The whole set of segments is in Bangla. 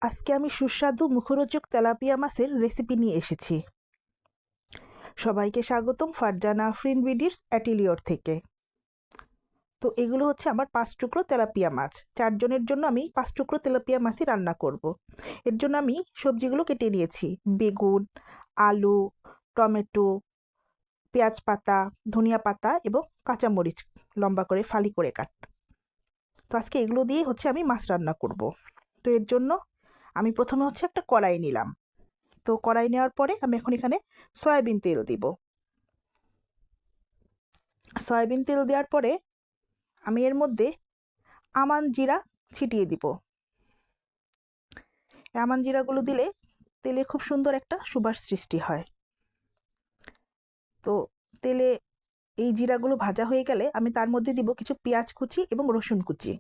আজকে আমি সুস্বাদু মুখরোচক তেলাপিয়া মাছের রেসিপি নিয়ে এসেছি। সবাইকে স্বাগতম ফারজানা আফরিন বিডির অ্যাটিলিয়র থেকে। তো এগুলো হচ্ছে আমার 5 টুকরো তেলাপিয়া মাছ। 4 জনের জন্য আমি 5 টুকরো তেলাপিয়া মাছই রান্না করব। এর জন্য আমি সবজিগুলো কেটে নিয়েছি। বেগুন, আলু, টমেটো, পেঁয়াজ পাতা, ধনিয়া পাতা এবং কাঁচামরিচ লম্বা করে ফালি করে কাট। তো আজকে এগুলো দিয়ে হচ্ছে আমি মাছ রান্না করব। তো এর জন্য আমি প্রথমে হচ্ছে একটা কড়াই নিলাম। তো কড়াই নেওয়ার পরে আমি এখন এখানে সয়াবিন তেল দিব। সয়াবিন তেল দেওয়ার পরে আমি এর মধ্যে আমান জিরা ছিটিয়ে দিব। আমান জিরাগুলো দিলে তেলে খুব সুন্দর একটা সুবাস সৃষ্টি হয়। তো তেলে এই জিরাগুলো ভাজা হয়ে গেলে আমি তার মধ্যে দিব কিছু পেঁয়াজ কুচি এবং রসুন কুচি।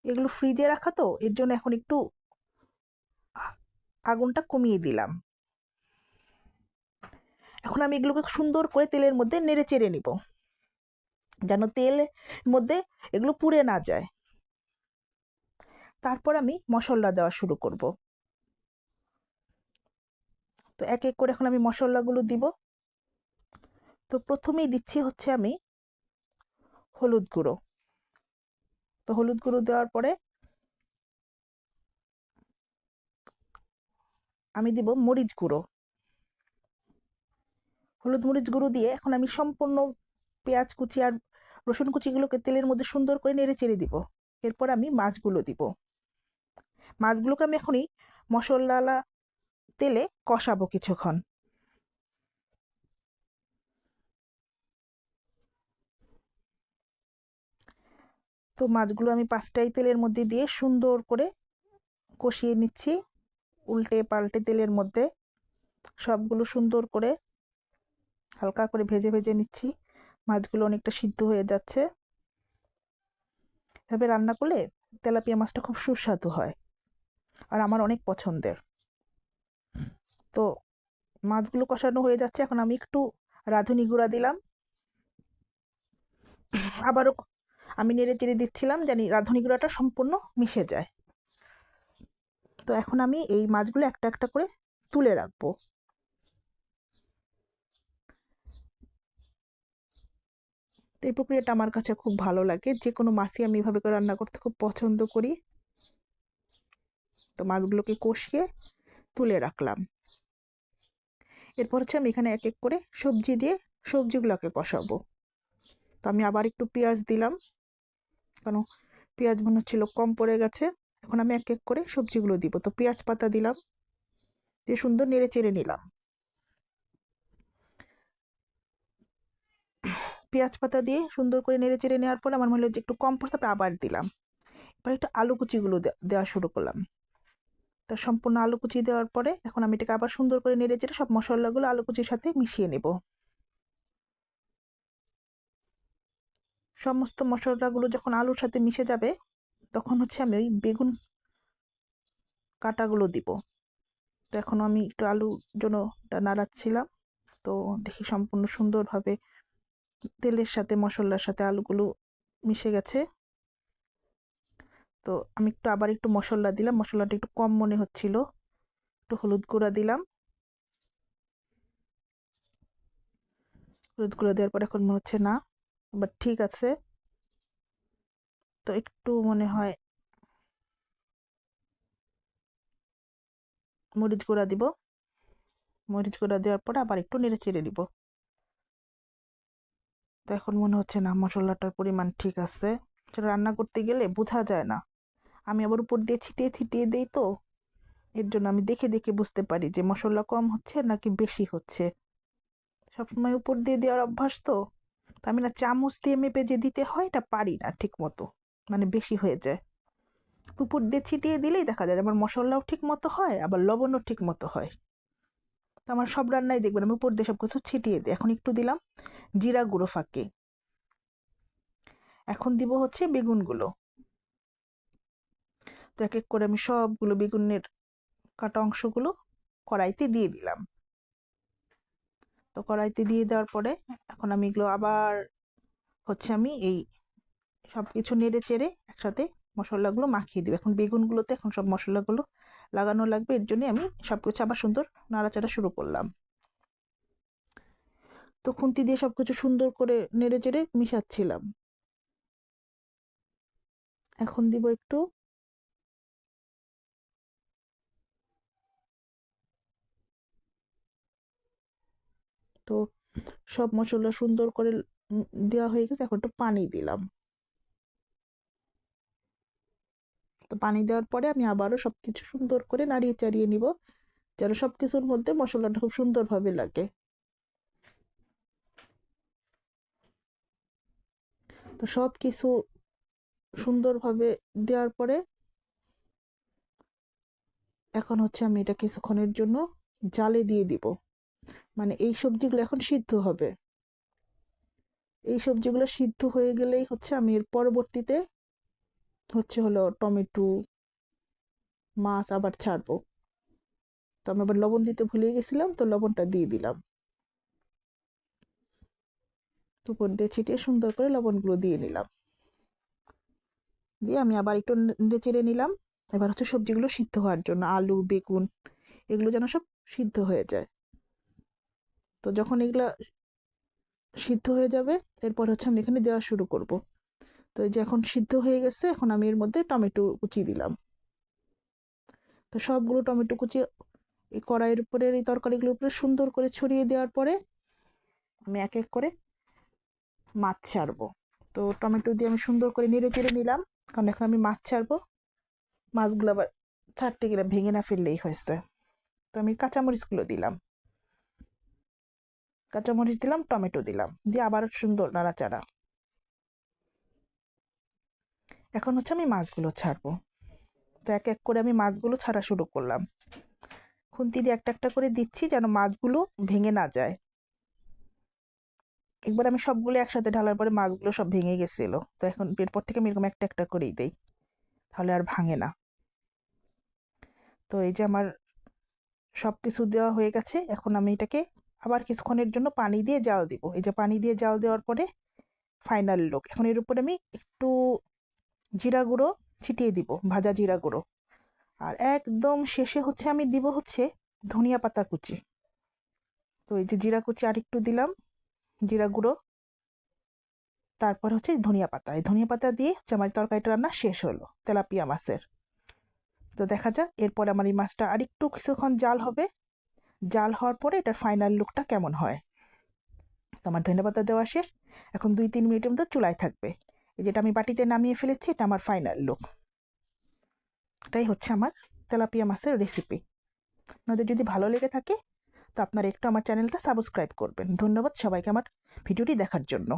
এগুলো ফ্রিজে রাখা তো এর জন্য এখন একটু আগুনটা কমিয়ে দিলাম। এখন আমি এগুলোকে সুন্দর করে তেলের মধ্যে নেড়ে চেড়ে নিব, যেন তেলের মধ্যে এগুলো পুড়ে না যায়। তারপর আমি মশলা দেওয়া শুরু করব। তো এক এক করে এখন আমি মশলাগুলো দিব। তো প্রথমেই দিচ্ছি হচ্ছে আমি হলুদ গুঁড়ো। তো হলুদ গুঁড়ো দেওয়ার পরে আমি দিব মরিচ গুঁড়ো। হলুদ মরিচ গুঁড়ো দিয়ে এখন আমি সম্পূর্ণ পেঁয়াজ কুচি আর রসুন কুচিগুলোকে তেলের মধ্যে সুন্দর করে নেড়ে চেড়ে দিব। এরপর আমি মাছগুলো দিব। মাছগুলোকে আমি এখনই মশলা তেলে কষাবো কিছুক্ষণ। তো মাছগুলো আমি 5টাই তেলের মধ্যে দিয়ে সুন্দর করে কষিয়ে নিচ্ছি, উল্টে পাল্টে তেলের মধ্যে সবগুলো সুন্দর করে হালকা করে ভেজে ভেজে নিচ্ছি। মাছগুলো অনেকটা সিদ্ধ হয়ে যাচ্ছে। এভাবে রান্না করলে তেলাপিয়া মাছটা খুব সুস্বাদু হয় আর আমার অনেক পছন্দের। তো মাছগুলো কষানো হয়ে যাচ্ছে, এখন আমি একটু রাঁধুনি গুঁড়া দিলাম। আবারও আমি নেড়ে চেড়ে দিচ্ছিলাম জানি রাঁধুনি গুঁড়াটা সম্পূর্ণ মিশে যায়। তো এখন আমি এই মাছগুলো একটা একটা করে তুলে রাখবো। তো এই প্রক্রিয়াটা আমার কাছে খুব ভালো লাগে, যে কোনো মাছই আমি এভাবে করে রান্না করতে খুব পছন্দ করি। তো মাছগুলোকে কষিয়ে তুলে রাখলাম। এরপর হচ্ছে আমি এখানে এক এক করে সবজি দিয়ে সবজিগুলোকে কষাবো। তো আমি আবার একটু পেঁয়াজ দিলাম, কারণ পেঁয়াজ মনে হচ্ছিল কম পড়ে গেছে। এখন আমি এক এক করে সবজিগুলো দিব। তো পেঁয়াজ পাতা দিলাম, দিয়ে সুন্দর নেড়ে চেড়ে নিলাম। পেঁয়াজ পাতা দিয়ে সুন্দর করে নেড়ে চেড়ে নেওয়ার পর আমার মনে হলো যে একটু কম পড়ছে, তারপর আবার দিলাম। এবার একটু আলু কুচিগুলো দেওয়া শুরু করলাম। তা সম্পূর্ণ আলু কুচি দেওয়ার পরে এখন আমি এটাকে আবার সুন্দর করে নেড়ে চেড়ে সব মশলাগুলো আলু কুচির সাথে মিশিয়ে নেব। সমস্ত মশলাগুলো যখন আলুর সাথে মিশে যাবে তখন হচ্ছে আমি ওই বেগুন কাটাগুলো দিব। তো এখন আমি একটু আলুর জন্য নাড়াচ্ছিলাম। তো দেখি সম্পূর্ণ সুন্দরভাবে তেলের সাথে মশলার সাথে আলুগুলো মিশে গেছে। তো আমি আবার একটু মশলা দিলাম, মশলাটা একটু কম মনে হচ্ছিল। একটু হলুদ গুঁড়া দিলাম। হলুদ গুঁড়া দেওয়ার পর এখন মনে হচ্ছে না, এবার ঠিক আছে। তো একটু মনে হয় মরিচ গুঁড়া দিব। মরিচ গুঁড়া দেওয়ার পরে আবার একটু নেড়ে চেড়ে দিব। তো এখন মনে হচ্ছে না মশলাটার পরিমাণ ঠিক আছে। সেটা রান্না করতে গেলে বোঝা যায় না। আমি আবার উপর দিয়ে ছিটিয়ে ছিটিয়ে দেই, তো এর জন্য আমি দেখে দেখে বুঝতে পারি যে মশলা কম হচ্ছে নাকি বেশি হচ্ছে। সবসময় উপর দিয়ে দেওয়ার অভ্যাস তো। তো আমি না চামচ দিয়ে মেপে যে দিতে হয় এটা পারি না ঠিক মতো, মানে বেশি হয়ে যায়। উপর দিয়ে ছিটিয়ে দিলেই দেখা যায় আমার মশলাও ঠিক মতো হয়, আবার লবণও ঠিক মতো হয়। তো আমার সব রান্নাই দেখবেন আমি উপর দিয়ে সবকিছু ছিটিয়ে দিই। এখন একটু দিলাম জিরা গুঁড়ো ফাঁকে। এখন দিব হচ্ছে বেগুনগুলো। তো এক এক করে আমি সবগুলো বেগুনের কাটা অংশগুলো কড়াইতে দিয়ে দিলাম। তো কড়াইতে দিয়ে দেওয়ার পরে এখন আমি এগুলো আবার হচ্ছে আমি এই সবকিছু নেড়ে চেড়ে একসাথে মশলাগুলো মাখিয়ে দিব। এখন বেগুনগুলোতে এখন সব মশলাগুলো লাগানো লাগবে, এর জন্য আমি সবকিছু আবার সুন্দর নাড়াচাড়া শুরু করলাম। তো খুন্তি দিয়ে সবকিছু সুন্দর করে নেড়ে চেড়ে মিশাচ্ছিলাম। এখন দিব একটু তো সব মশলা সুন্দর করে দেওয়া হয়ে গেছে, এখন একটু পানি দিলাম। তো পানি দেওয়ার পরে আমি আবারও সবকিছু সুন্দর করে নাড়িয়ে চাড়িয়ে নিব, যেন সবকিছুর মধ্যে মশলাটা খুব সুন্দরভাবে লাগে। তো সবকিছু সুন্দরভাবে দেওয়ার পরে এখন হচ্ছে আমি এটা কিছুক্ষণের জন্য জালে দিয়ে দিব। মানে এই সবজিগুলো এখন সিদ্ধ হবে। এই সবজিগুলো সিদ্ধ হয়ে গেলেই হচ্ছে আমি এর পরবর্তীতে হলো টমেটো, মাছ আবার ছাড়বো। তো আমি আবার লবণ দিতে ভুলে গেছিলাম, তো লবণটা দিয়ে দিলাম। উপর দিয়ে ছিটিয়ে সুন্দর করে লবণগুলো দিয়ে নিলাম। দিয়ে আমি আবার একটু নেড়ে চেড়ে নিলাম। এবার হচ্ছে সবজিগুলো সিদ্ধ হওয়ার জন্য আলু, বেগুন এগুলো যেন সব সিদ্ধ হয়ে যায়। তো যখন এগুলা সিদ্ধ হয়ে যাবে, এরপর হচ্ছে আমি এখানে দেওয়া শুরু করব। তো এই যে এখন সিদ্ধ হয়ে গেছে, এখন আমি এর মধ্যে টমেটো কুচি দিলাম। তো সবগুলো টমেটো কুচি এই কড়াইয়ের উপরে, এই তরকারিগুলোর উপরে সুন্দর করে ছড়িয়ে দেওয়ার পরে আমি এক এক করে মাছ ছাড়বো। তো টমেটো দিয়ে আমি সুন্দর করে নেড়ে চেড়ে নিলাম, কারণ এখন আমি মাছ ছাড়বো। মাছগুলো আবার ছাড়তে গেলে ভেঙে না ফেললেই হয়েছে। তো আমি কাঁচামরিচগুলো দিলাম, কাঁচামরিচ দিলাম, টমেটো দিলাম, দিয়ে আবার সুন্দর নাড়াচাড়া। এখন হচ্ছে আমি মাছগুলো ছাড়বো। তো এক এক করে আমি মাছগুলো ছাড়া শুরু করলাম। খুন্তি দিয়ে একটা একটা করে দিচ্ছি যেন মাছগুলো ভেঙে না যায়। একবার আমি সবগুলো একসাথে ঢালার পরে মাছগুলো সব ভেঙে গেছিল, তো এখন এরপর থেকে আমি এরকম একটা একটা করেই দেই, তাহলে আর ভাঙে না। তো এই যে আমার সবকিছু দেওয়া হয়ে গেছে, এখন আমি এটাকে আবার কিছুক্ষণের জন্য পানি দিয়ে জাল দিব। এই যে পানি দিয়ে জাল দেওয়ার পরে ফাইনাল লুক। এখন এর উপরে আমি একটু জিরা গুঁড়ো ছিটিয়ে দিব, ভাজা জিরা গুঁড়ো। আর একদম শেষে হচ্ছে আমি দিব হচ্ছে ধনিয়া পাতা কুচি। তো এই যে জিরা কুচি আর একটু দিলাম, জিরা গুঁড়ো, তারপর হচ্ছে ধনিয়া পাতা। এই ধনিয়া পাতা দিয়ে হচ্ছে আমার তরকারিটা রান্না শেষ হলো তেলাপিয়া মাছের। তো দেখা যাক এরপর আমার এই মাছটা আর একটু কিছুক্ষণ জাল হবে। জাল হওয়ার পরে এটার ফাইনাল লুকটা কেমন হয়। তো আমার ধনিয়া পাতা দেওয়া শেষ। এখন 2-3 মিনিটের মতো চুলায় থাকবে। এই যেটা আমি বাটিতে নামিয়ে ফেলেছি, এটা আমার ফাইনাল লুক। এটাই হচ্ছে আমার তেলাপিয়া মাছের রেসিপি। আপনাদের যদি ভালো লেগে থাকে তো আপনারা একটু আমার চ্যানেলটা সাবস্ক্রাইব করবেন। ধন্যবাদ সবাইকে আমার ভিডিওটি দেখার জন্য।